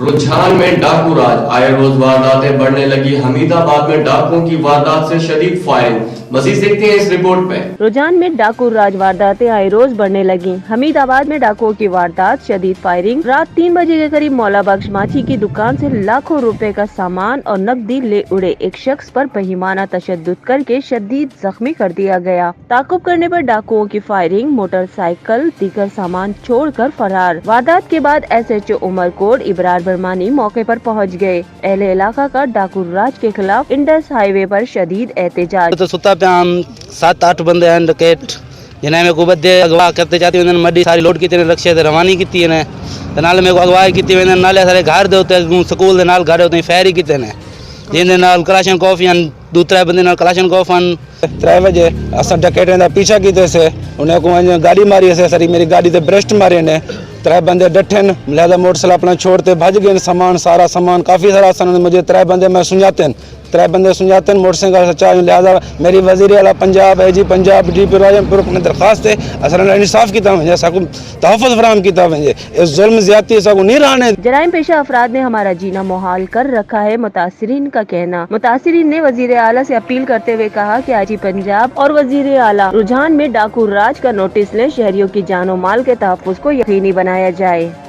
रुझान में डाकू राज, आए रोज वारदातें बढ़ने लगी। हमीदाबाद में डाकुओं की वारदात से शदीद फायरिंग। मजीद देखते हैं इस रिपोर्ट में। रुझान में डाकू राज, वारदातें आए रोज बढ़ने लगी। हमीदाबाद में डाकुओं की वारदात, शदीद फायरिंग। रात 3 बजे के करीब मौला बख्श माछी की दुकान से लाखों रुपए का सामान और नकदी ले उड़े एक शख्स पर बेईमाना तशद्दुद करके शदीद जख्मी कर दिया गया। ताकुब करने पर डाकुओं की फायरिंग, मोटरसाइकिल दीगर सामान छोड़कर फरार। वारदात के बाद SHO उमरकोट इबरार बरमानी मौके पर पहुंच गए। अहले इलाका का डाकू राज के खिलाफ इंडस हाईवे पर शदीद एहतजाज। तो सुता पे हम 7-8 बंदे हैं डकैत जिन्हें में को बदे अगवा करते जाती उन्होंने मड्डी सारी लोड की रक्शे ते रवानी की ने ते नाल में को अगवाई की नाले सारे घर दे होते स्कूल दे नाल घर होते फेरी की ने जिंदे नाल कलाशनकोफ या दूसरे बंदे नाल कलाशनकोफ 3 बजे अस डकैत दा पीछा कीते से उन्हें को गाड़ी मारी से सारी मेरी गाड़ी ते ब्रेस्ट मारे ने 3 बंदे डटे न लिहाजा मोटरसाइकिल अपना छोड़ते भज गए सामान सारा सामान काफी सारा सन मुझे 3 बंदे मैं सुझाते 3 बंदे सुझाते मोटरसाइकिल सच्चा लिहाजा मेरी वजीर आला पंजाब है जी पंजाब DP राजमपुर अपनी दरखास्त है असल इंसाफ किया वजे सबको तहफ़्फ़ुज़ फराहम किया वजे इस जुल्म ज़्यादती सबको नहीं रहने। जराइम पेशा अफराद ने हमारा जीना मुहाल कर रखा है, मुतासिरीन का कहना। मुतासिरीन ने वजीर आला से अपील करते हुए कहा कि IG पंजाब और वजीर आला रुझान में डाकू राज का नोटिस लें, शहरियों की जान और माल के तहफ़्फ़ुज़ को यकीनी बनाया जाए।